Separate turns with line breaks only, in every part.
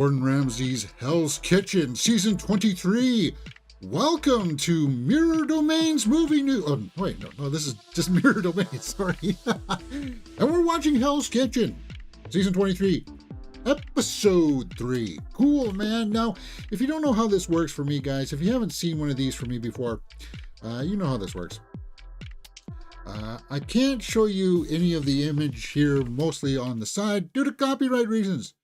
Gordon Ramsay's Hell's Kitchen, Season 23. Welcome to Mirror Domains movie news. Oh, wait, no, this is just Mirror Domains, sorry. And we're watching Hell's Kitchen, Season 23, Episode 3. Cool, man. Now, if you don't know how this works for me, guys, if you haven't seen one of these for me before, you know how this works. I can't show you any of the image here, mostly on the side, due to copyright reasons.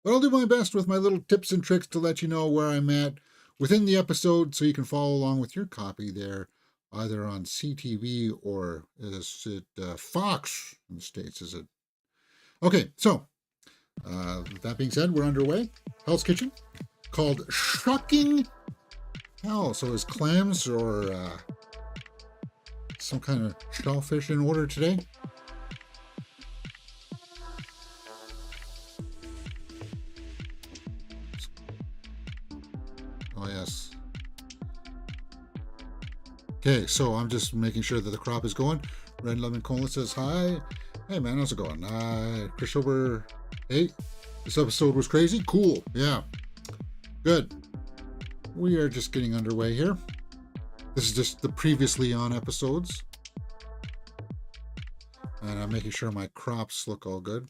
But I'll do my best with my little tips and tricks to let you know where I'm at within the episode so you can follow along with your copy there, either on CTV or is it Fox in the States, is it? Okay, so with that being said, we're underway. Hell's Kitchen, called Shocking Hell. So is clams or some kind of shellfish in order today? Oh, yes. Okay, so I'm just making sure that the crop is going. Red Lemon Cola says hi. Hey, man, how's it going? Christopher, hey, this episode was crazy. Cool, yeah, good. We are just getting underway here. This is just the previously on episodes. And I'm making sure my crops look all good.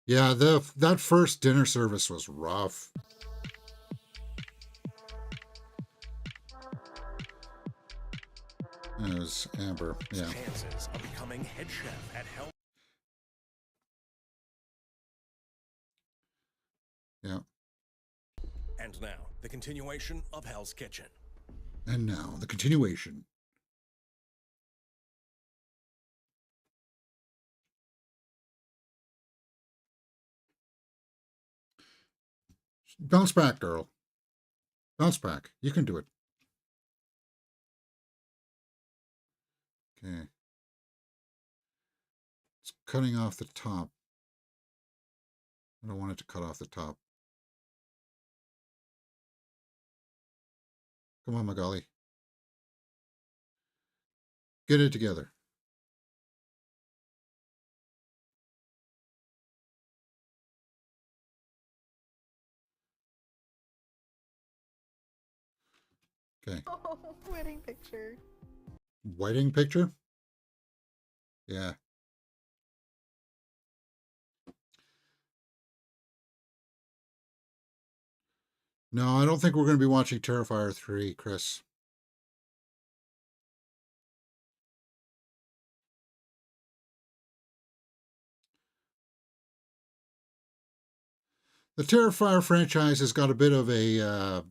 Yeah, that first dinner service was rough. It was Amber, yeah.
Chances of becoming head chef at Hell.
Yeah.
And now, the continuation of Hell's Kitchen.
And now, the continuation. Bounce back, girl. Bounce back. You can do it. Okay. It's cutting off the top. I don't want it to cut off the top. Come on, Magali. Get it together. Okay.
Oh, wedding picture.
Wedding picture? Yeah. No, I don't think we're going to be watching Terrifier 3, Chris. The Terrifier franchise has got a bit of a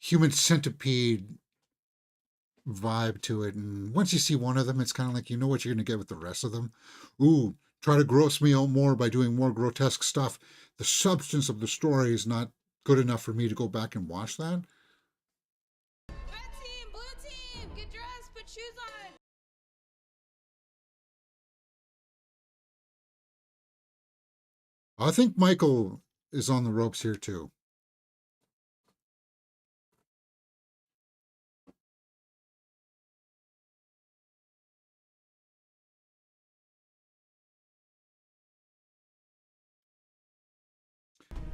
human centipede vibe to it. And once you see one of them, it's kind of like you know what you're going to get with the rest of them. Ooh, try to gross me out more by doing more grotesque stuff. The substance of the story is not good enough for me to go back and watch that.
Red team, blue team, get dressed, put shoes on.
I think Michael is on the ropes here too.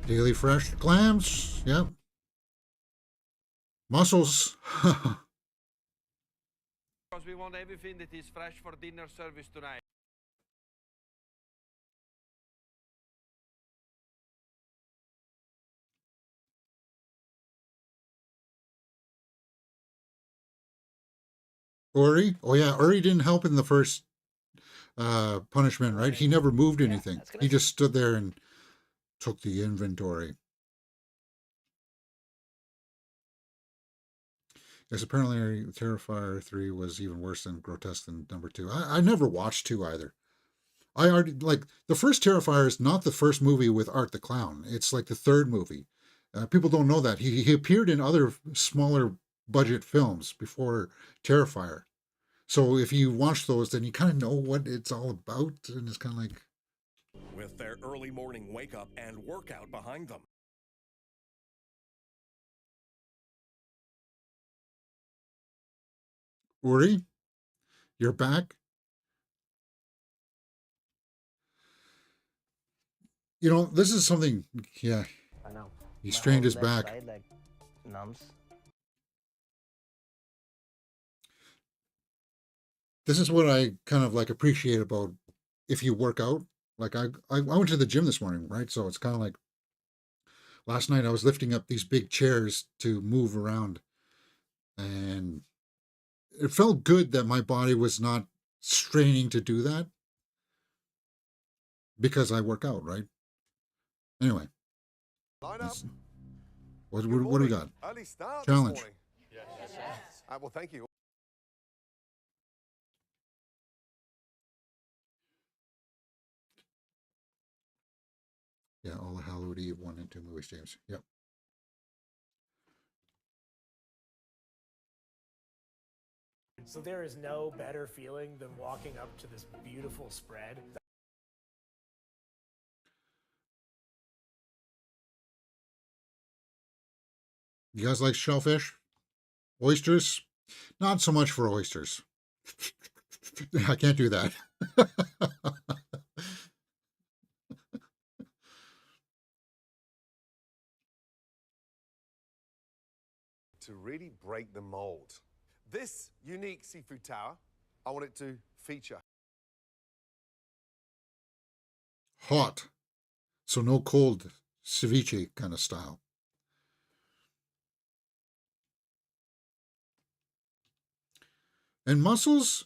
Daily fresh clams, yep. Mussels.
Because we want everything that is fresh for dinner service tonight.
Uri? Oh yeah, Uri didn't help in the first punishment, right? He never moved anything. He just stood there and took the inventory. Yes, apparently Terrifier 3 was even worse than grotesque than number 2. I never watched 2 either. I already like the first Terrifier is not the first movie with Art the Clown. It's like the third movie. People don't know that he appeared in other smaller budget films before Terrifier. So if you watch those, then you kind of know what it's all about, and it's kind of like
with their early morning wake up and workout behind them.
Uri, you're back. You know, this is something. Yeah,
I know.
he
My
strained
whole
his
left
back.
side, like, numbs.
This is what I kind of like appreciate about if you work out. Like I went to the gym this morning, right? So it's kind of like last night I was lifting up these big chairs to move around, and it felt good that my body was not straining to do that because I work out, right? Anyway,
Line up.
what
Good
do we
morning.
got?
Early start
Challenge.
this morning. Well, thank you.
Yeah, all the Hallowed Eve 1 and 2 movies, James. Yep.
So there is no better feeling than walking up to this beautiful spread.
You guys like shellfish? Oysters? Not so much for oysters. I can't do that.
To really break the mold. This unique seafood tower, I want it to feature
Hot. So no cold ceviche kind of style. And mussels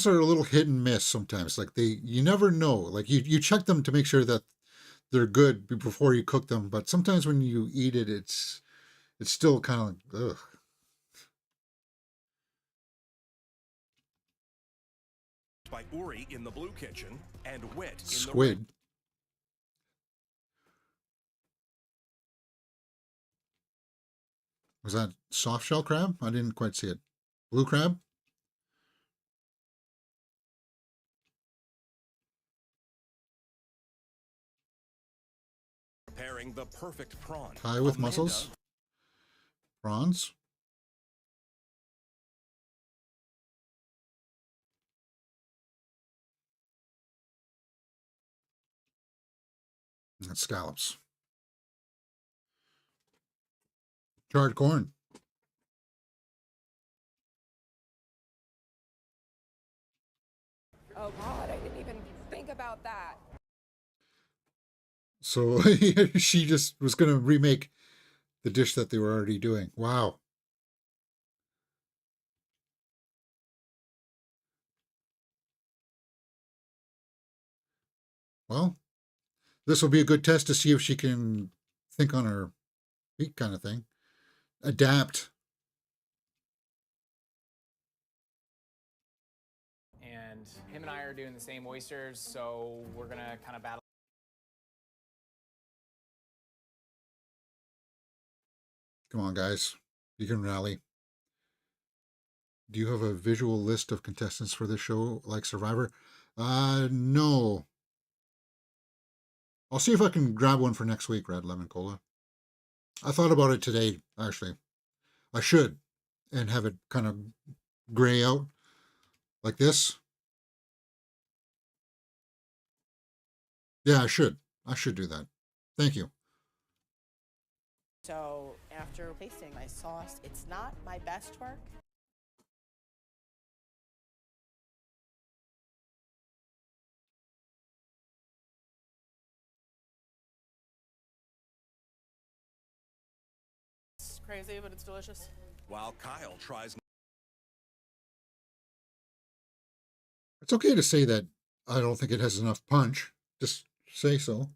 are a little hit and miss sometimes. Like you never know. Like you check them to make sure that they're good before you cook them. But sometimes when you eat it, it's still kind of like, ugh.
By Uri in the blue kitchen and Wit in the
Squid. Was that soft shell crab? I didn't quite see it. Blue crab?
preparing the perfect prawn.
Pie with
Amanda
mussels? Prawns? And scallops. Charred corn.
Oh God, I didn't even think about that.
So she just was going to remake the dish that they were already doing. Wow. Well, this will be a good test to see if she can think on her feet kind of thing. Adapt.
And him and I are doing the same oysters, so we're gonna kind of battle.
Come on, guys. You can rally. Do you have a visual list of contestants for this show like Survivor? No. I'll see if I can grab one for next week, Red Lemon Cola. I thought about it today, actually. I should, and have it kind of gray out like this. Yeah, I should. I should do that. Thank you.
So after tasting my sauce, it's not my best work. It's crazy, but it's delicious.
While Kyle tries.
It's okay to say that I don't think it has enough punch. Just say so.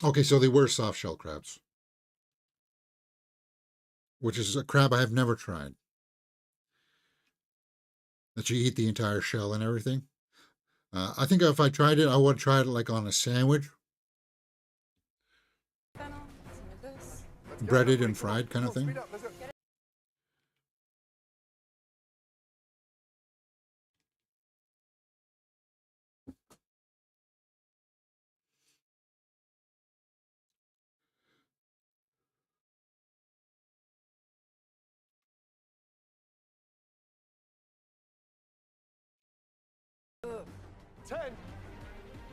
Okay, so they were soft shell crabs, which is a crab I have never tried. that you eat the entire shell and everything. I think if I tried it, I would try it like on a sandwich,
Fennel, some of this.
Let's go,
breaded
everybody,
and
come on,
fried kind
come
of
on,
thing.
Speed up, let's go. Ten,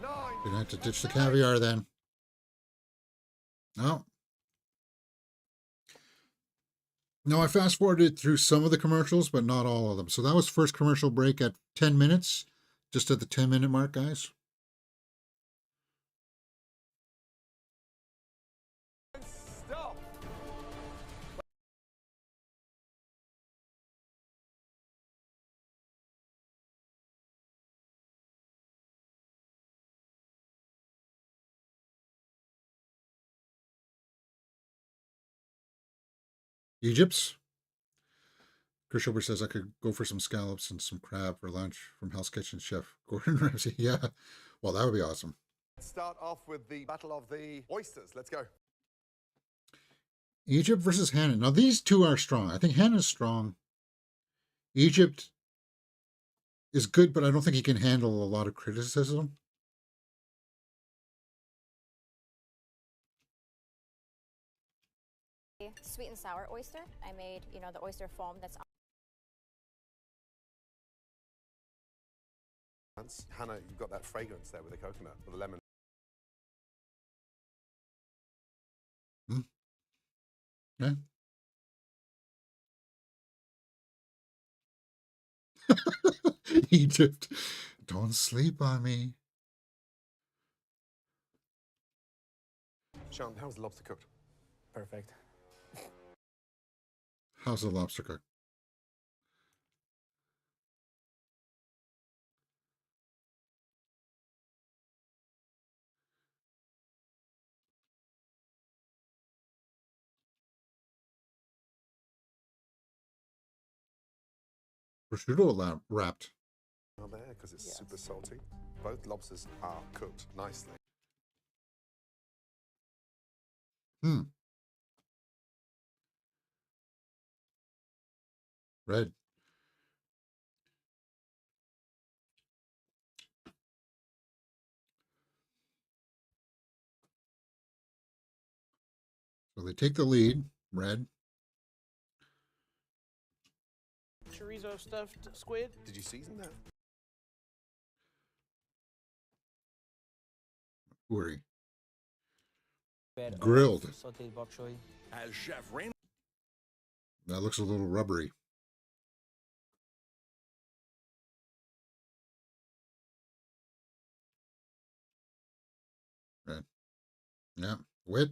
9.
Gonna have to ditch the caviar then. No. No, I fast forwarded through some of the commercials, but not all of them. So that was first commercial break at 10 minutes, just at the 10-minute mark, guys.
Stop.
Egypt's. Chris Hilbert says I could go for some scallops and some crab for lunch from Hell's Kitchen chef Gordon Ramsay. Yeah, well, that would be awesome.
Let's start off with the battle of the oysters. Let's go.
Egypt versus Hannah. Now, these two are strong. I think Hannah's strong. Egypt is good, but I don't think he can handle a lot of criticism.
Sweet and sour oyster. I made, the oyster foam that's
Hannah, you've got that fragrance there with the coconut, with the lemon.
Yeah. Egypt, don't sleep on me.
Sean, how's the lobster cooked?
Perfect.
How's the lobster cooked? Prosciutto wrapped.
Are there because it's super salty. Both lobsters are cooked nicely.
Red. So they take the lead. Red.
Chorizo stuffed squid.
Did you season that?
Uri. Grilled.
Sauteed bok choy.
As Chef Rain
That looks a little rubbery. Red. Yeah. Wit.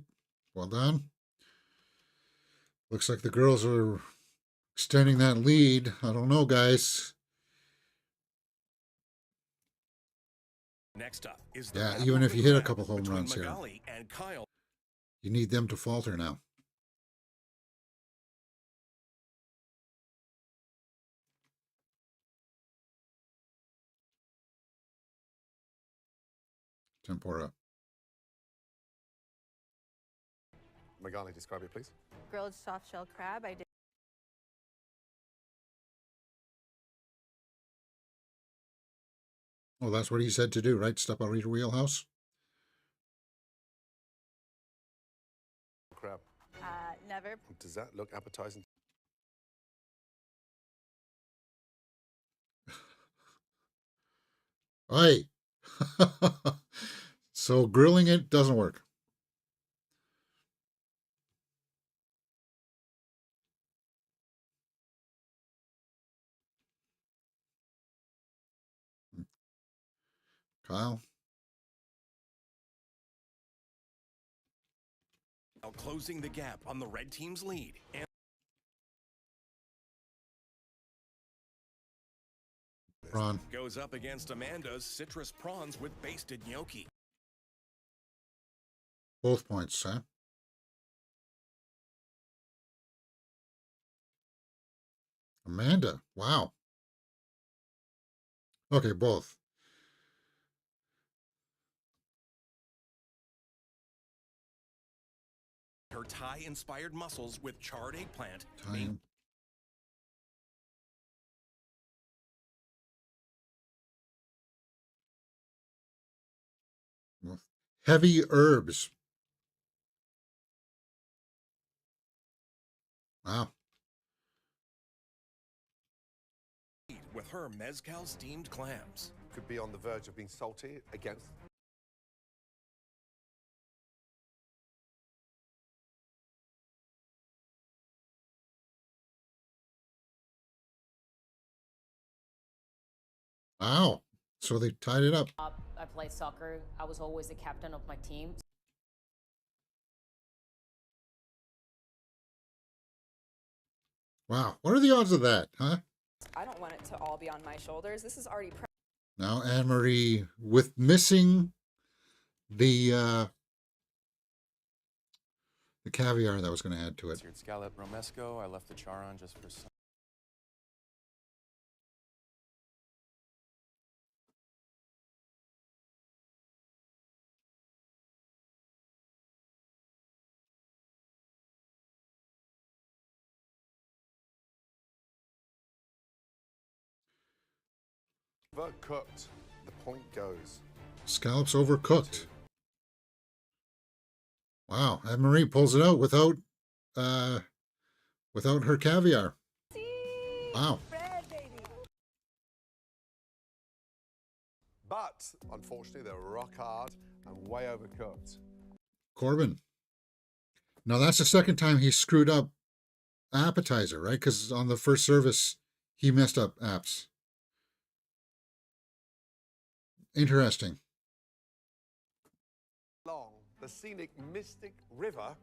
Well done. Looks like the girls are extending that lead. I don't know, guys.
next up is the
Yeah,
battle
even
of
if
the
you hit a
crab
couple home
between
runs here.
Magali and Kyle.
You need them to falter now. Tempura.
Magali, describe it, please.
Grilled soft shell crab. I did.
Oh, that's what he said to do, right? Step out of your wheelhouse.
Crab.
Never.
Does that look appetizing?
Aye. So grilling it doesn't work. Kyle.
Now closing the gap on the red team's lead. And
Ron.
goes up against Amanda's citrus prawns with basted gnocchi.
Both points, huh? Amanda. Wow. Okay, both.
Her Thai-inspired mussels with charred eggplant.
Time. Heavy herbs. Wow.
With her mezcal steamed clams.
Could be on the verge of being salty against.
Wow. So they tied it up.
I played soccer. I was always the captain of my team.
Wow. What are the odds of that, huh?
I don't want it to all be on my shoulders. This is already
Now Anne-Marie with missing the caviar that was going to add to it.
Seared scallop romesco. I left the char on just for some.
Overcooked. The point goes.
Scallops overcooked. Wow. Anne-Marie pulls it out without her caviar. Wow.
But unfortunately, they're rock hard and way overcooked.
Corbin. Now that's the second time he screwed up appetizer, right? Because on the first service, he messed up apps. Interesting.
Along the scenic Mystic River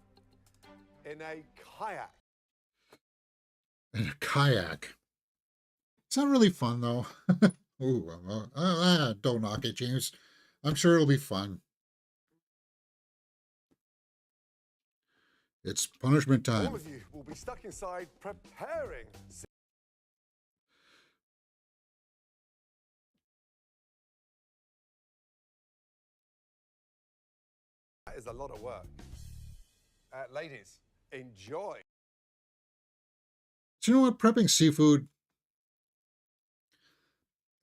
in a kayak.
In a kayak. It's not really fun, though. Ooh, don't knock it, James. I'm sure it'll be fun. It's punishment time.
All of you will be stuck inside preparing. That is a lot of work. Ladies, enjoy.
Do you know what? Prepping seafood,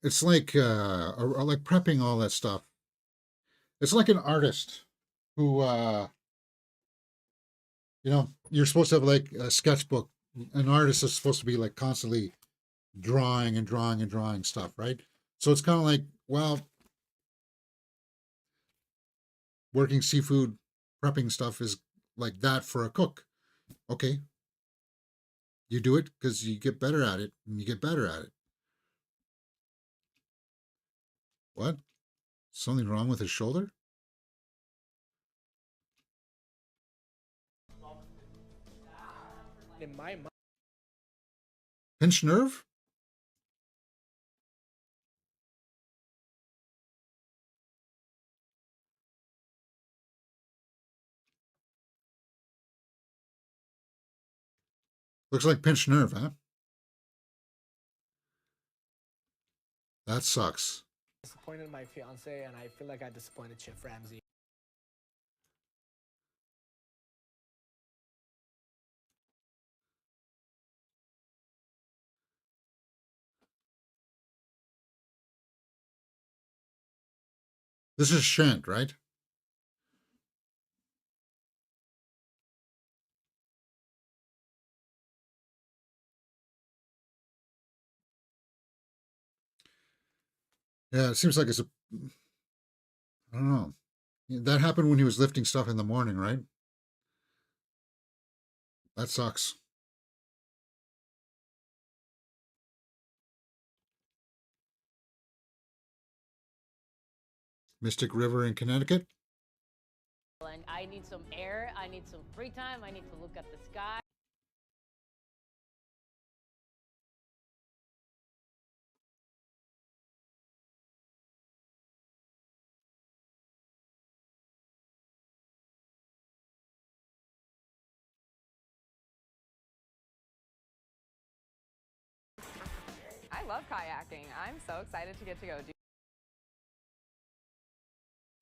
it's like prepping all that stuff. It's like an artist who, you're supposed to have like a sketchbook. An artist is supposed to be like constantly drawing and drawing and drawing stuff, right? So it's kind of like, well, working seafood prepping stuff is like that for a cook. Okay. You do it because you get better at it and you get better at it. What? Something wrong with his shoulder?
In my mind.
Pinched nerve? Looks like pinched nerve, huh? That sucks.
Disappointed my fiance, and I feel like I disappointed Chef Ramsay.
This is Shant, right? Yeah, it seems like it's a... I don't know. That happened when he was lifting stuff in the morning, right? That sucks. Mystic River in Connecticut?
And I need some air. I need some free time. I need to look at the sky.
I I love kayaking. I'm so excited to get to go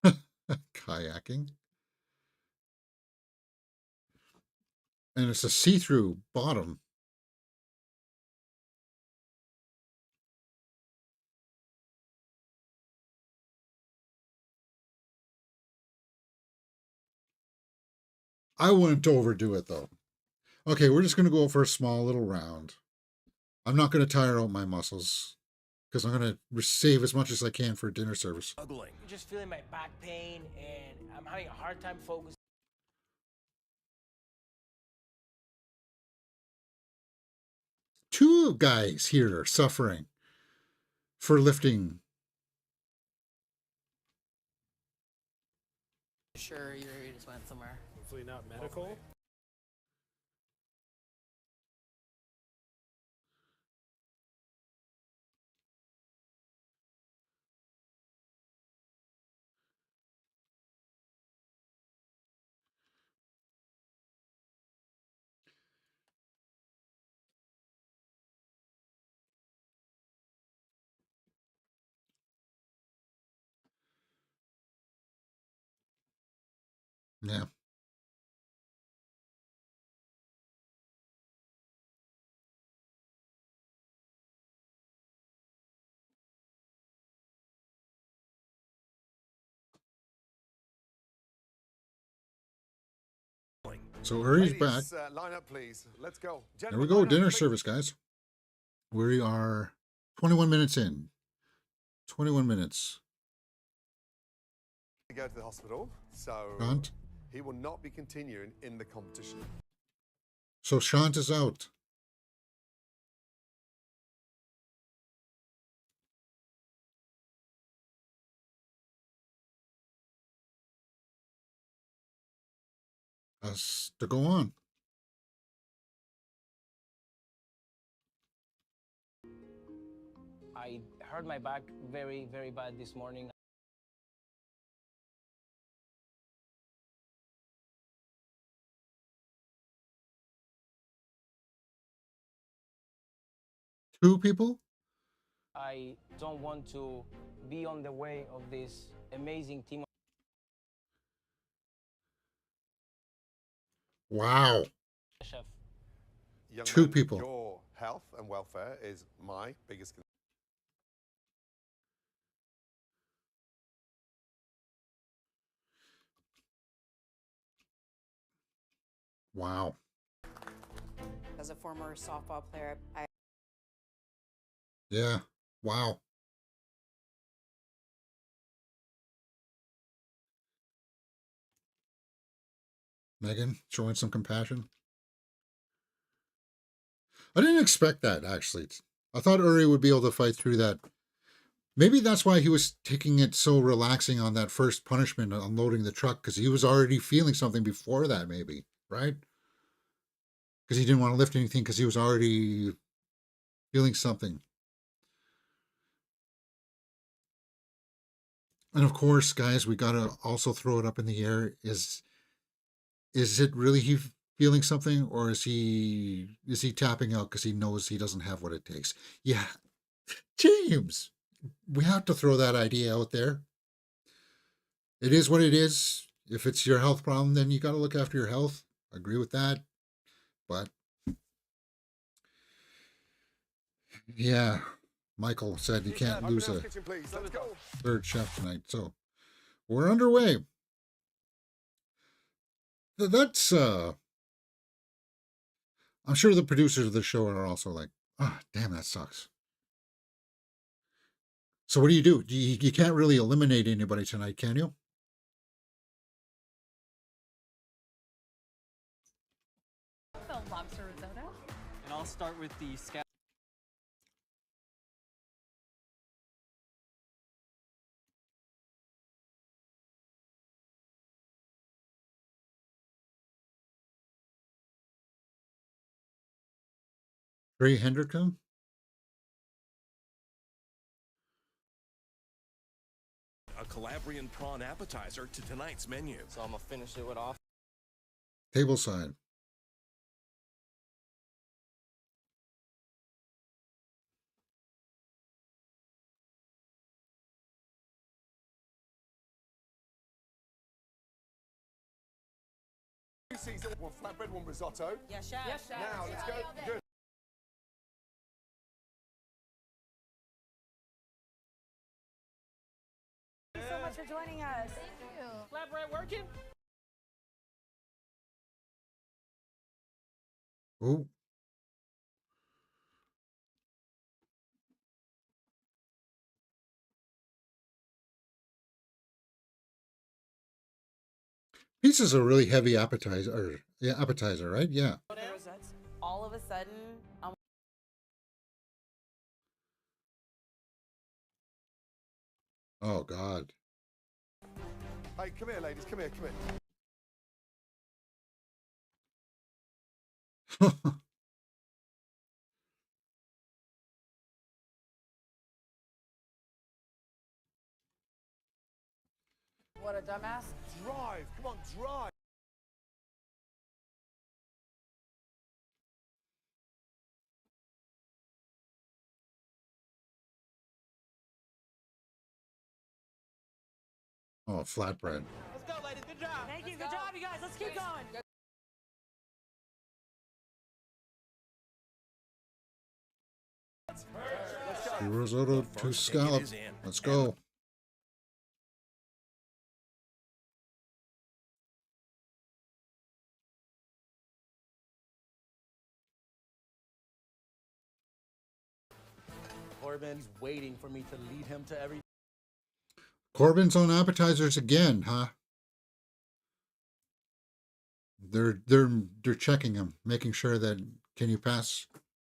do.
Kayaking. And it's a see-through bottom. I wouldn't overdo it though. Okay, we're just going to go for a small little round. I'm not going to tire out my muscles because I'm going to save as much as I can for dinner service.
I'm just feeling my back pain and I'm having a hard time focusing.
Two guys here are suffering for lifting.
Sure, you just went somewhere.
Hopefully not medical.
Yeah. So Uri's back.
Line up, please. Let's go.
There we go. Dinner service, guys. We are 21 minutes in. 21 minutes.
Go to the hospital, so
Shant.
he will not be continuing in the competition.
So Shant is out. Has to go on.
I hurt my back very, very bad this morning.
Two people?
I don't want to be on the way of this amazing team.
Wow.
Chef.
Young
Two
man,
people.
Your health and welfare is my biggest concern.
Wow.
As a former softball player, I
Yeah. Wow. Megan showing some compassion. I didn't expect that, actually. I thought Uri would be able to fight through that. Maybe that's why he was taking it so relaxing on that first punishment, unloading the truck, because he was already feeling something before that, maybe, right? Because he didn't want to lift anything because he was already feeling something. And of course, guys, we got to also throw it up in the air. Is it really he feeling something, or is he tapping out because he knows he doesn't have what it takes? Yeah, James, we have to throw that idea out there. It is what it is. If it's your health problem, then you got to look after your health. I agree with that. But yeah, Michael said you can't lose a third chef tonight. So we're underway. That's I'm sure the producers of the show are also like, ah, oh, damn, that sucks. So what do? You can't really eliminate anybody tonight, can you?
The lobster risotto.
And I'll start with the scallop.
Ray Hendrickson?
A Calabrian prawn appetizer to tonight's menu.
So I'm gonna finish it with off.
Tableside.
Season one flatbread, one risotto.
Yes, chef.
Yes, chef.
Now let's go. Good.
Thank you so much for joining us.
Thank you.
Flatbread working?
Oh. Pizza's a really heavy appetizer, appetizer, right? Yeah.
All of a sudden,
Oh God.
Hey, come here, ladies. Come here. Come here.
what a dumbass.
Drive. Come on, drive.
Oh, flatbread.
Let's go, ladies. Good job.
Thank you. Good job, you guys. Let's keep going.
Two risotto, two
First
scallop.
ticket is in.
Let's go.
Corbin's waiting for me to lead him to every.
Corbin's on appetizers again, huh? They're checking him, making sure that can you pass?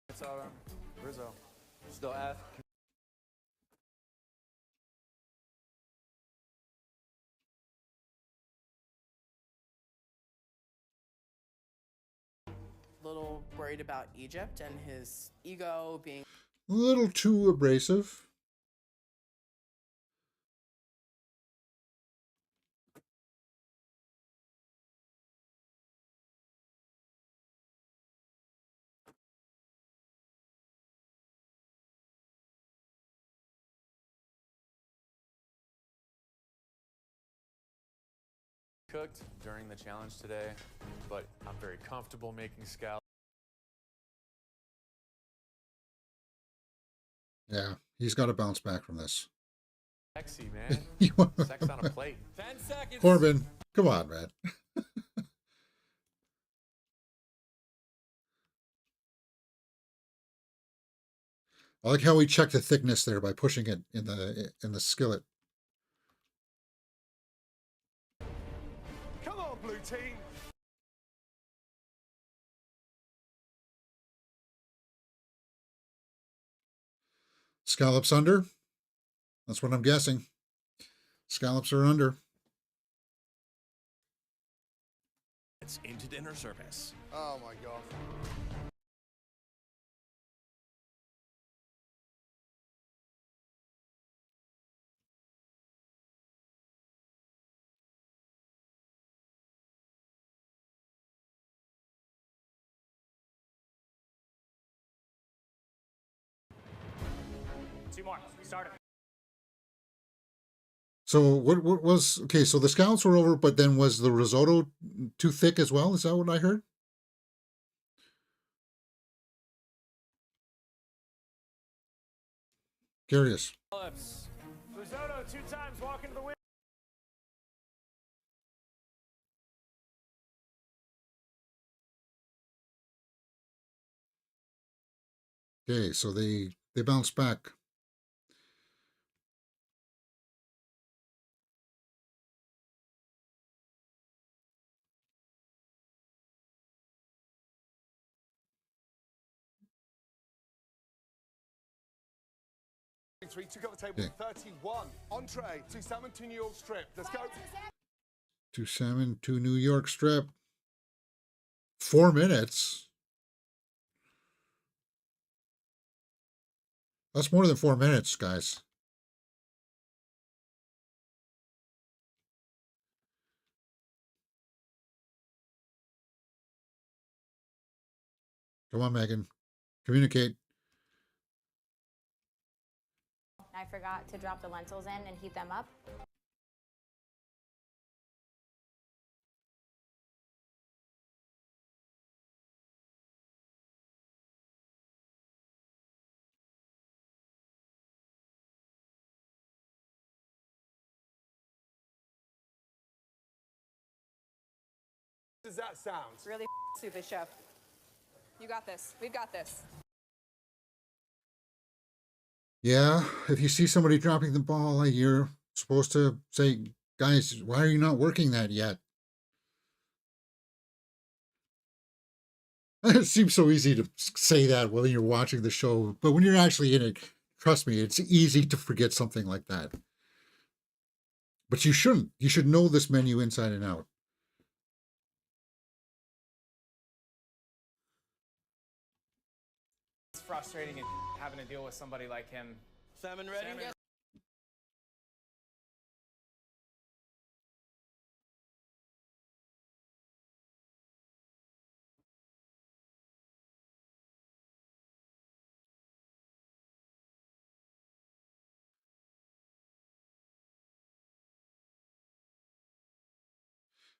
It's Rizzo. Still F.
Little worried about Egypt and his ego being.
A little too abrasive.
Cooked during the challenge today, but I'm very comfortable making scallops.
Yeah, he's got to bounce back from this.
Sexy, man. Sex on a plate.
10 seconds.
Corbin, come on, man. I like how we check the thickness there by pushing it in the skillet.
Come on, blue team.
Scallops under? That's what I'm guessing. Scallops are under.
It's into dinner service.
Oh my God.
Two more. Start it.
So what was okay? So the scallops were over, but then was the risotto too thick as well? Is that what I heard? Curious.
Risotto 2 times, walk into the wind.
Okay, so they bounce back.
Three, two cover table, 31. Entree, 2 salmon, 2 New York strip. Let's go.
2 salmon, 2 New York strip. 4 minutes. That's more than 4 minutes, guys. Come on, Megan. Communicate.
I forgot to drop the lentils in and heat them up.
does that sound?
Really stupid, chef. You got this. We've got this.
Yeah, if you see somebody dropping the ball, you're supposed to say, guys, why are you not working that yet? It seems so easy to say that while you're watching the show, but when you're actually in it, trust me, it's easy to forget something like that. But you shouldn't. You should know this menu inside and out.
It's frustrating having to deal with somebody like him.
Salmon ready?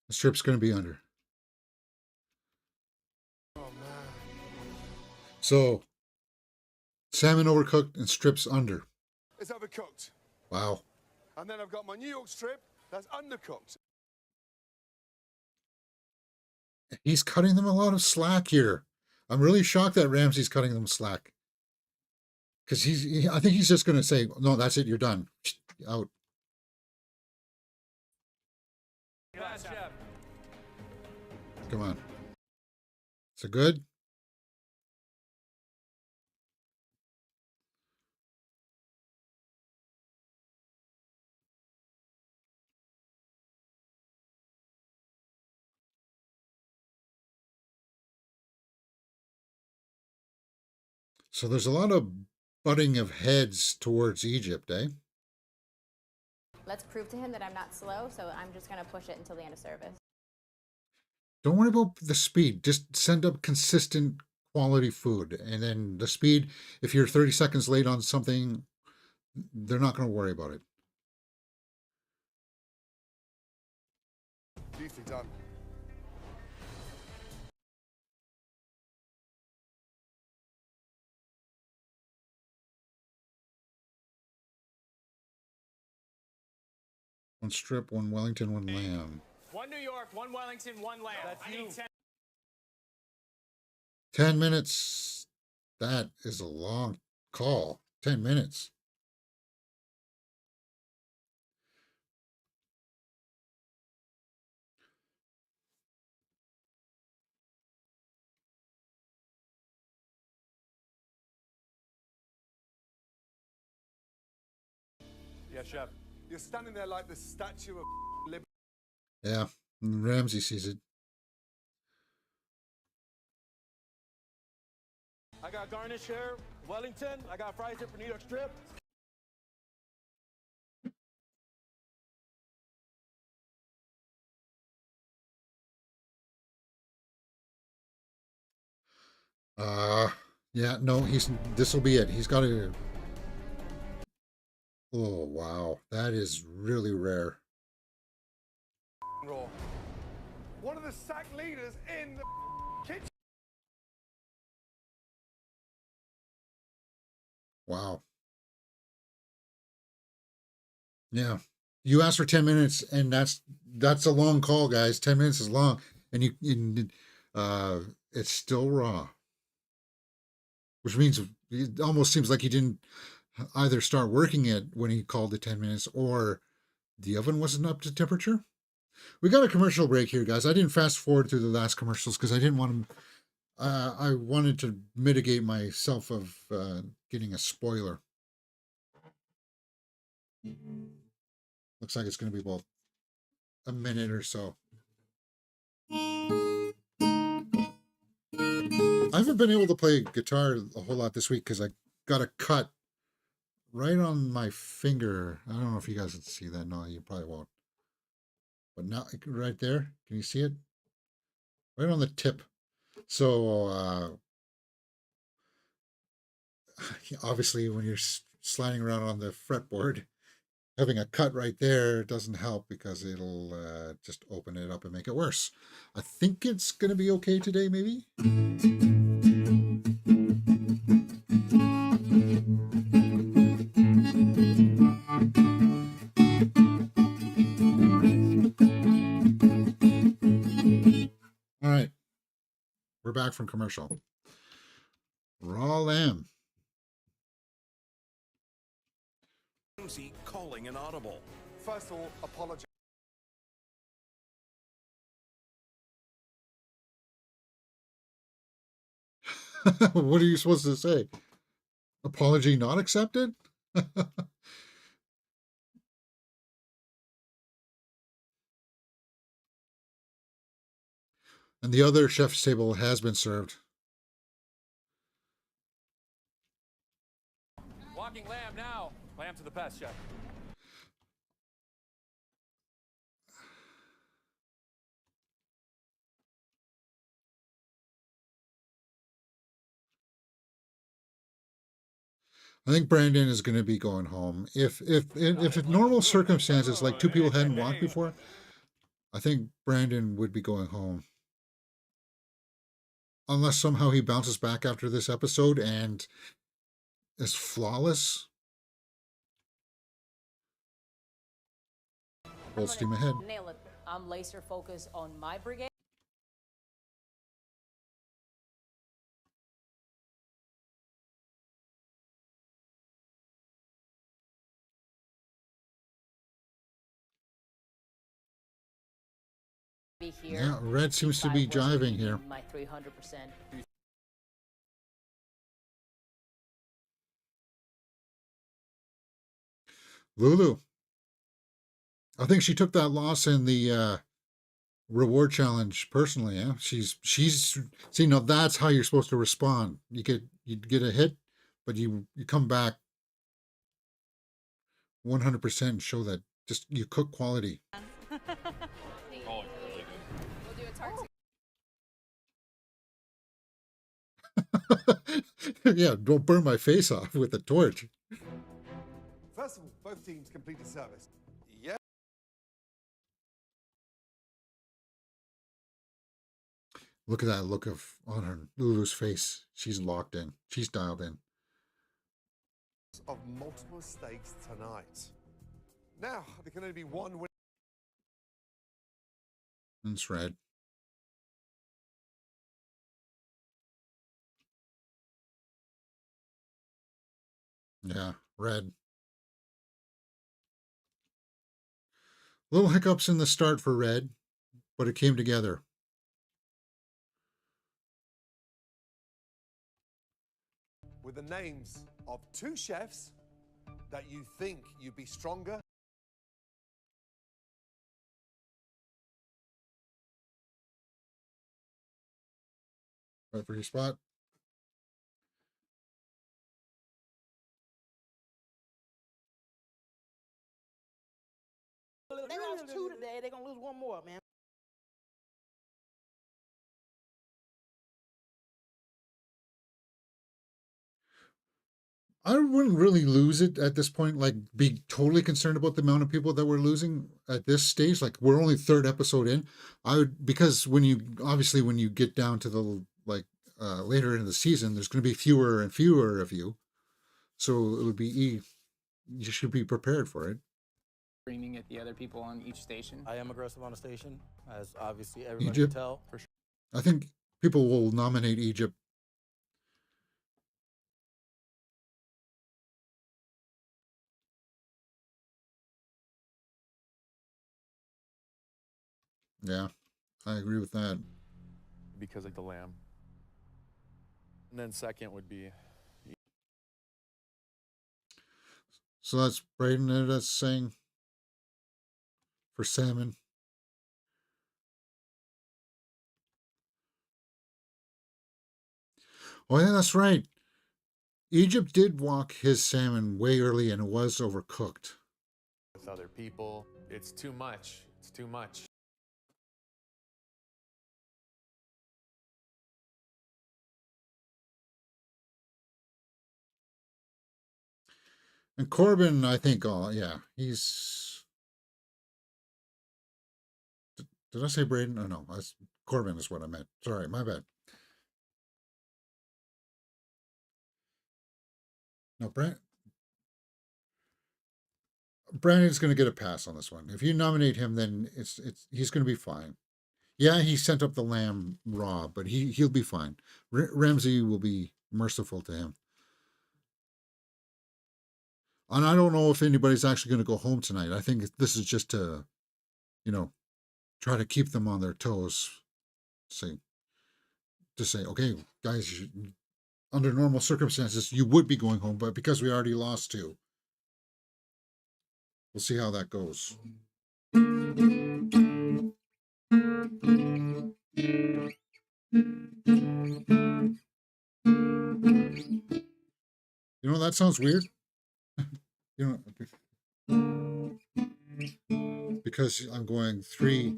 The strip's going to be under.
Oh, man.
So, salmon overcooked and strips under.
It's overcooked.
Wow.
And then I've got my New York strip that's undercooked.
He's cutting them a lot of slack here. I'm really shocked that Ramsay's cutting them slack. Because I think he's just going to say, no, that's it, you're done. Out. Come on. Is it good? So there's a lot of butting of heads towards Egypt, eh?
Let's prove to him that I'm not slow, so I'm just going to push it until the end of service.
Don't worry about the speed. Just send up consistent quality food. And then the speed, if you're 30 seconds late on something, they're not going to worry about it.
Beautifully done.
One strip, one Wellington, one lamb.
One New York, one Wellington, one lamb. I need 10.
10 minutes. That is a long call. 10 minutes.
Yeah, chef. You're standing there like the statue of liberty.
Yeah, Ramsay sees it.
I got garnish here, Wellington. I got fries here for New York strip.
Yeah, no, this will be it. He's got to. Oh, wow. That is really rare.
Raw. One of the SAC leaders in the kitchen.
Wow. Yeah. You asked for 10 minutes, and that's a long call, guys. 10 minutes is long. And it's still raw. Which means it almost seems like he didn't either start working it when he called the 10 minutes, or the oven wasn't up to temperature. We got a commercial break here, guys. I didn't fast forward through the last commercials because I didn't want to. I wanted to mitigate myself of getting a spoiler. Looks like it's going to be about a minute or so. I haven't been able to play guitar a whole lot this week because I got a cut right on my finger. I don't know if you guys can see that. No, you probably won't. But now, right there, can you see it? Right on the tip. So, obviously, when you're sliding around on the fretboard, having a cut right there doesn't help because it'll just open it up and make it worse. I think it's going to be okay today, maybe? back from commercial. Raw lamb.
Calling an audible.
First of all, apologize.
What are you supposed to say? Apology not accepted? And the other chef's table has been served.
Walking lamb now. Lamb to the past, chef.
I think Brandon is going to be going home. If in normal circumstances, like two people hadn't walked before, I think Brandon would be going home. Unless somehow he bounces back after this episode and is flawless. Full steam ahead.
Nail it. I'm laser focused on my brigade. Be here.
Yeah, Red seems to be jiving here.
My 300%.
Lulu. I think she took that loss in the reward challenge personally. Yeah, she's see, now that's how you're supposed to respond. You get a hit, but you come back 100% and show that just you cook quality.
We'll do a target.
Yeah, don't burn my face off with a torch.
First of all, both teams completed service. Yeah.
Look at that look on her Lulu's face. She's locked in. She's dialed in.
Of multiple stakes tonight. Now, there can only be one winner.
It's Red. Yeah, Red. Little hiccups in the start for Red, but it came together.
With the names of two chefs that you think you'd be stronger.
Right for your spot.
They lost 2 today. They're gonna lose 1 more, man.
I wouldn't really lose it at this point, like be totally concerned about the amount of people that we're losing at this stage. Like we're only 3rd episode in. I would, because when you get down to the later in the season, there's going to be fewer and fewer of you. So it would be you should be prepared for it.
Screaming at the other people on each station.
I am aggressive on the station, as obviously everybody
Egypt.
can tell. For sure.
I think people will nominate Egypt. Yeah, I agree with that.
Because of the lamb. And then second would be.
So that's Braden that's saying for salmon. Oh yeah, that's right. Egypt did walk his salmon way early and it was overcooked.
With other people, it's too much. It's too much.
And Corbin, I think, oh yeah, he's. Did I say Braden? Oh no, that's Corbin is what I meant. Sorry, my bad. No, Brandon's going to get a pass on this one. If you nominate him, then it's he's going to be fine. Yeah, he sent up the lamb raw, but he'll be fine. Ramsey will be merciful to him. And I don't know if anybody's actually going to go home tonight. I think this is just to, try to keep them on their toes. Say, okay, guys, under normal circumstances, you would be going home, but because we already lost two, we'll see how that goes. That sounds weird. Because I'm going 3.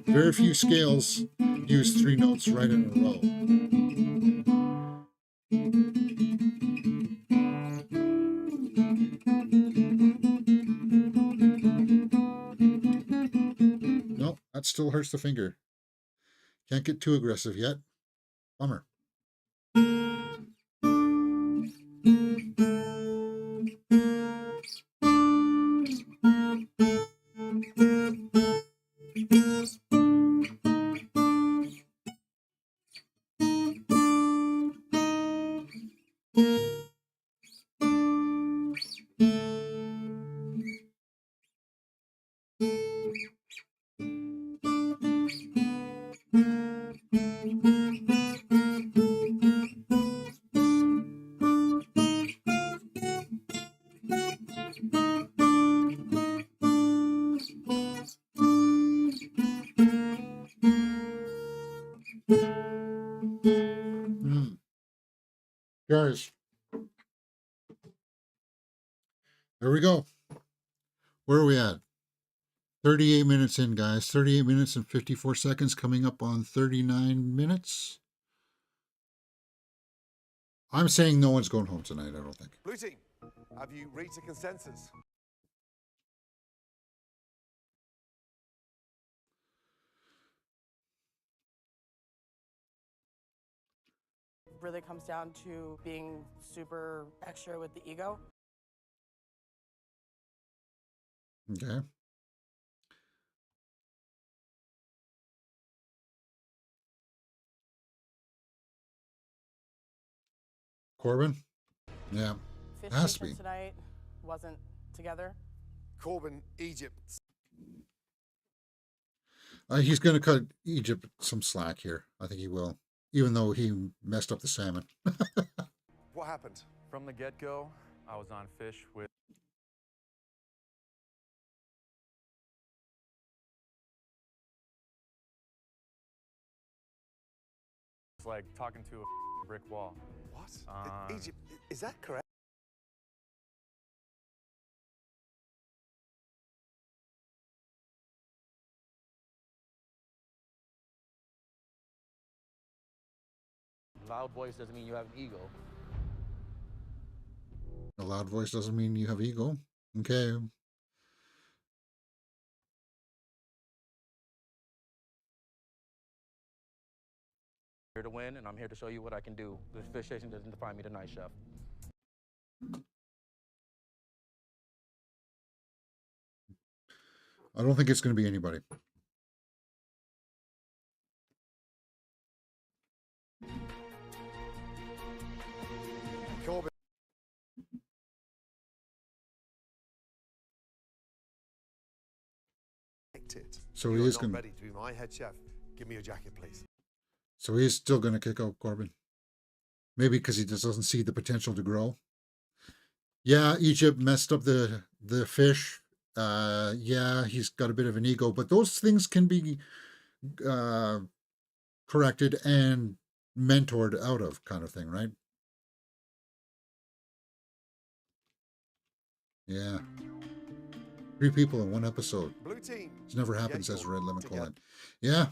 Very few scales use 3 notes right in a row. Nope, that still hurts the finger. Can't get too aggressive yet. Bummer. Guys, there we go. Where are we at? 38 minutes in, guys. 38 minutes and 54 seconds, coming up on 39 minutes. I'm saying no one's going home tonight, I don't think.
Blue team, have you reached a consensus?
Really comes down to being super extra with the ego.
Okay. Corbin? Yeah.
Fish
Has to
taker
be.
tonight wasn't together.
Corbin, Egypt.
He's going to cut Egypt some slack here. I think he will. Even though he messed up the salmon.
What happened?
From the get-go, I was on fish with it's like talking to a brick wall.
What? Egypt, is that correct?
Loud voice doesn't mean you have an ego.
A loud voice doesn't mean you have ego. Okay.
Here to win, and I'm here to show you what I can do. This fish station doesn't define me tonight, chef.
I don't think it's going to be anybody.
Corbin.
So he is
going
going.
Ready to be my head chef. Give me your jacket, please.
So he is still going to kick out Corbin. Maybe because he just doesn't see the potential to grow. Yeah, Egypt messed up the fish. Yeah, he's got a bit of an ego, but those things can be corrected and mentored out of, kind of thing, right? Yeah. 3 people in one episode.
Blue team.
It never happens, says Red Lemon Colon. Yeah.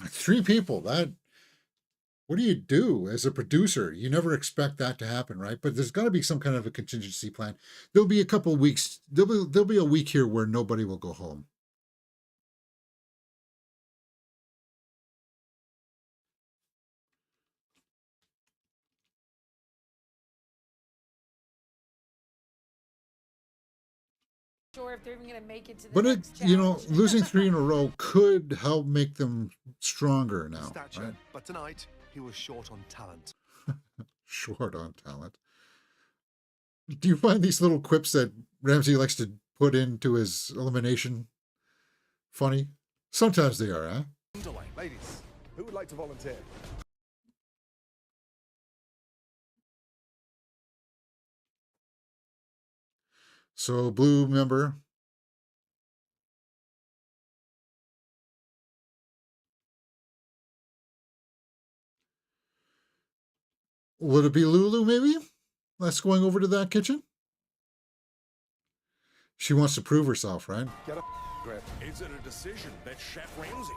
Three people. What do you do as a producer? You never expect that to happen, right? But there's got to be some kind of a contingency plan. There'll be a couple of weeks. There'll be a week here where nobody will go home.
sure if they're even going to make it to the
But
next
you know,
challenge.
losing 3 in a row could help make them stronger now,
Stature,
right?
but tonight he was short on talent.
Short on talent. Do you find these little quips that Ramsey likes to put into his elimination funny? Sometimes they are, huh?
Ladies, who would like to volunteer?
So, blue member. Would it be Lulu, maybe? That's going over to that kitchen? She wants to prove herself, right?
Get a grip.
Is it a decision that Chef Ramsay?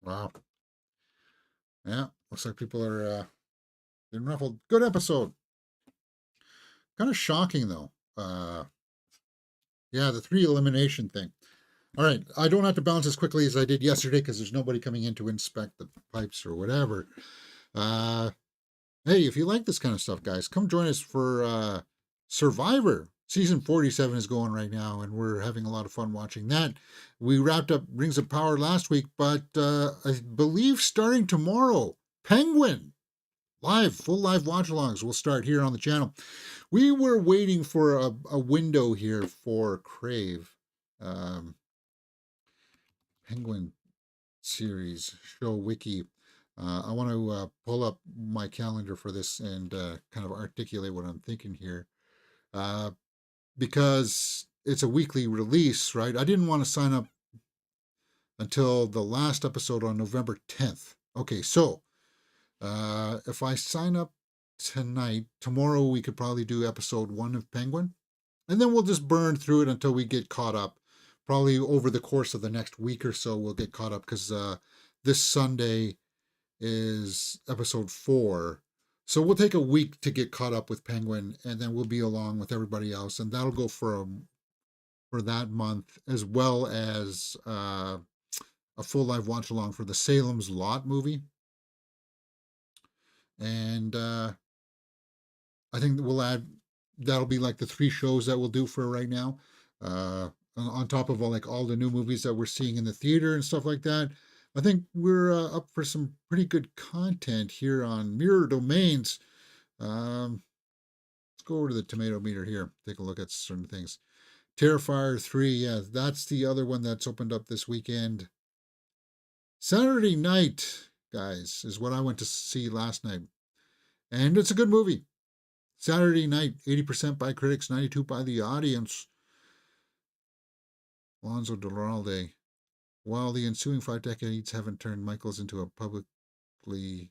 Wow. Yeah, looks like people are getting ruffled. Good episode. Kind of shocking, though. Yeah, the 3 elimination thing. All right, I don't have to bounce as quickly as I did yesterday because there's nobody coming in to inspect the pipes or whatever. Hey, if you like this kind of stuff, guys, come join us for Survivor. Season 47 is going right now, and we're having a lot of fun watching that. We wrapped up Rings of Power last week, but I believe starting tomorrow, Penguin, full live watch-alongs will start here on the channel. We were waiting for a window here for Crave. Penguin series show wiki. I want to pull up my calendar for this and kind of articulate what I'm thinking here. Because it's a weekly release, right? I didn't want to sign up until the last episode on November 10th. Okay, so if I sign up tonight, tomorrow we could probably do episode 1 of Penguin. And then we'll just burn through it until we get caught up. Probably over the course of the next week or so, we'll get caught up because this Sunday is episode 4. So we'll take a week to get caught up with Penguin, and then we'll be along with everybody else. And that'll go for that month, as well as a full live watch along for the Salem's Lot movie. And I think that'll be like the 3 shows that we'll do for right now. On top of all the new movies that we're seeing in the theater and stuff like that. I think we're up for some pretty good content here on Mirror Domains. Let's go over to the tomato meter here. Take a look at certain things. Terrifier 3, yeah, that's the other one that's opened up this weekend. Saturday Night, guys, is what I went to see last night. And it's a good movie. Saturday Night, 80% by critics, 92% by the audience. Alonzo Duralde. While the ensuing 5 decades haven't turned Michaels into a publicly,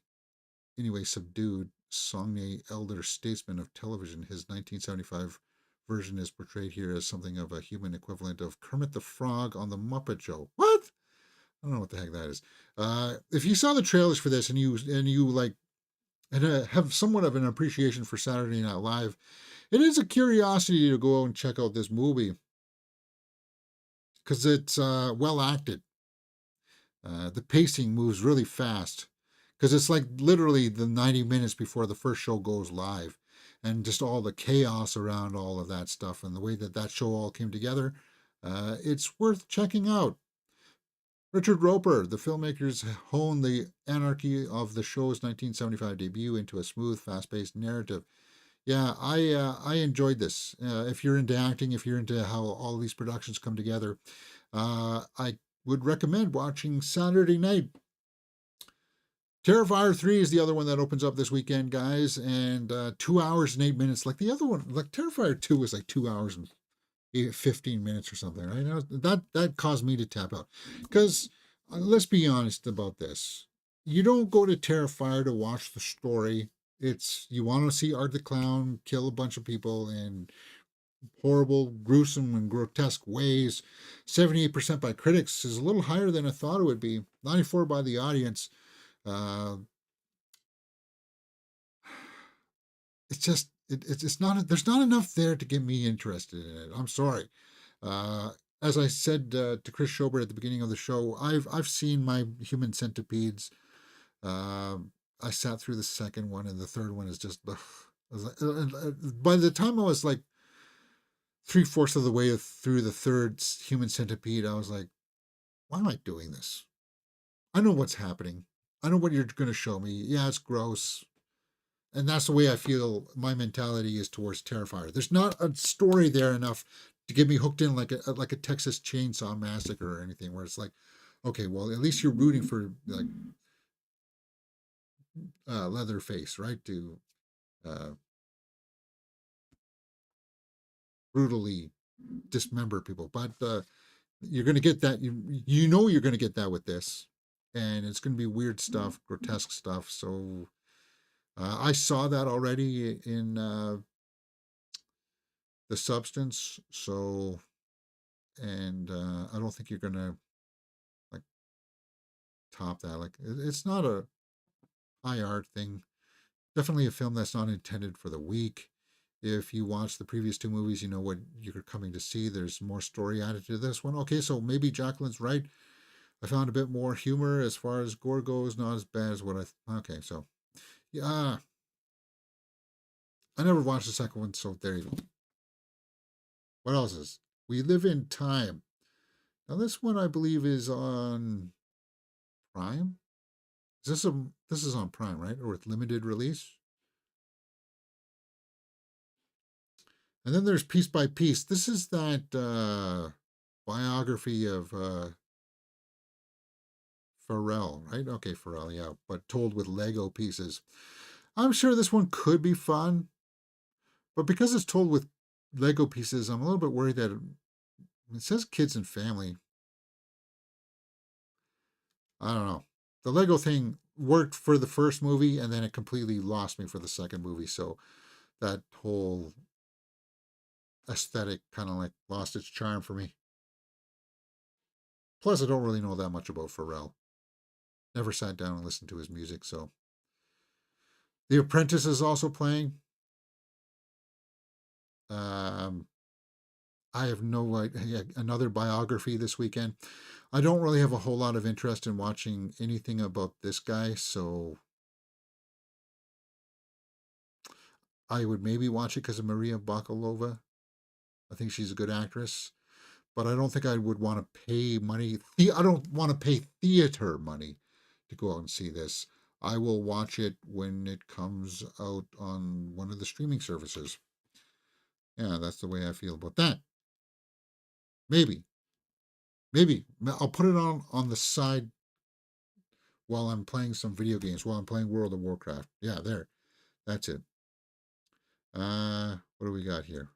subdued, Saugeen elder statesman of television, his 1975 version is portrayed here as something of a human equivalent of Kermit the Frog on The Muppet Show. What? I don't know what the heck that is. If you saw the trailers for this and you have somewhat of an appreciation for Saturday Night Live, it is a curiosity to go out and check out this movie. Because it's well acted. The pacing moves really fast. Because it's like literally the 90 minutes before the first show goes live. And just all the chaos around all of that stuff and the way that show all came together. It's worth checking out. Richard Roper, the filmmakers honed the anarchy of the show's 1975 debut into a smooth, fast-paced narrative. Yeah, I enjoyed this. If you're into acting, if you're into how all these productions come together, I would recommend watching Saturday Night. Terrifier 3 is the other one that opens up this weekend, guys, and 2 hours and 8 minutes. Like the other one, like Terrifier 2 was like 2 hours and 15 minutes or something, right? That caused me to tap out. Because let's be honest about this. You don't go to Terrifier to watch the story. You want to see Art the Clown kill a bunch of people in horrible, gruesome, and grotesque ways. 78% by critics is a little higher than I thought it would be. 94% by the audience. It's just, it's not, there's not enough there to get me interested in it. I'm sorry. as I said to Chris Schober at the beginning of the show, I've seen my human centipedes. I sat through the second one, and the third one is just. Ugh. By the time I was like 3/4 of the way through the third human centipede, I was like, why am I doing this? I know what's happening. I know what you're going to show me. Yeah, it's gross. And that's the way I feel my mentality is towards Terrifier. There's not a story there enough to get me hooked in like a Texas Chainsaw Massacre or anything where it's like, okay, well, at least you're rooting for like Leatherface, right? To brutally dismember people. But you're going to get that. You know you're going to get that with this. And it's going to be weird stuff, grotesque stuff. So I saw that already in The Substance. So, and I don't think you're going to like top that. Like, it's not a high art thing. Definitely a film that's not intended for the weak. If you watch the previous two movies, you know what you're coming to see. There's more story added to this one. Okay, so maybe Jacqueline's right. I found a bit more humor as far as gore goes, not as bad as what okay, so yeah. I never watched the second one, so there you go. What else is? We Live in Time. Now this one I believe is on Prime. This is on Prime, right? Or with limited release? And then there's Piece by Piece. This is that biography of Pharrell, right? Okay, Pharrell, yeah, but told with Lego pieces. I'm sure this one could be fun, but because it's told with Lego pieces, I'm a little bit worried that it says kids and family. I don't know. The Lego thing worked for the first movie, and then it completely lost me for the second movie. So that whole aesthetic kind of like lost its charm for me. Plus, I don't really know that much about Pharrell. Never sat down and listened to his music, so. The Apprentice is also playing. I have no idea. Another biography this weekend. I don't really have a whole lot of interest in watching anything about this guy, so I would maybe watch it because of Maria Bakalova. I think she's a good actress, but I don't think I would want to pay money. I don't want to pay theater money to go out and see this. I will watch it when it comes out on one of the streaming services. Yeah, that's the way I feel about that. Maybe I'll put it on the side while I'm playing some video games, while I'm playing World of Warcraft. Yeah, there. That's it. What do we got here?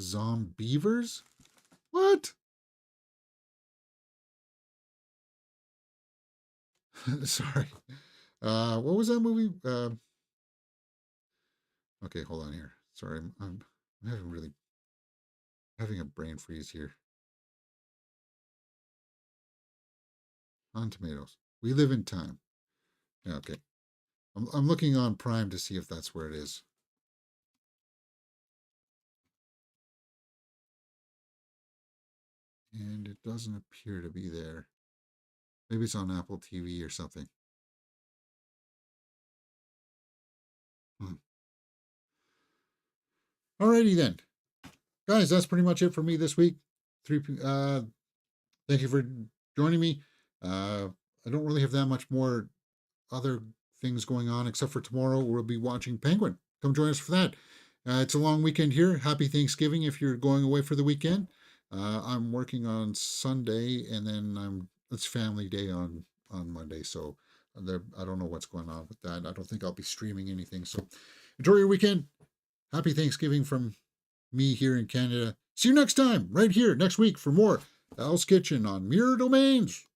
Zombievers? What? Sorry. What was that movie? Okay, hold on here. Sorry, I'm having a brain freeze here. On Tomatoes. We Live in Time. Yeah, okay. I'm looking on Prime to see if that's where it is. And it doesn't appear to be there. Maybe it's on Apple TV or something. Alrighty then. Guys, that's pretty much it for me this week. Thank you for joining me. I don't really have that much more other things going on except for tomorrow we'll be watching Penguin. Come join us for that. It's a long weekend here. Happy Thanksgiving if you're going away for the weekend. I'm working on Sunday, and then it's family day on Monday, so I don't know what's going on with that. I don't think I'll be streaming anything. So enjoy your weekend. Happy Thanksgiving from me here in Canada. See you next time, right here next week for more Hell's Kitchen on Mirror Domains.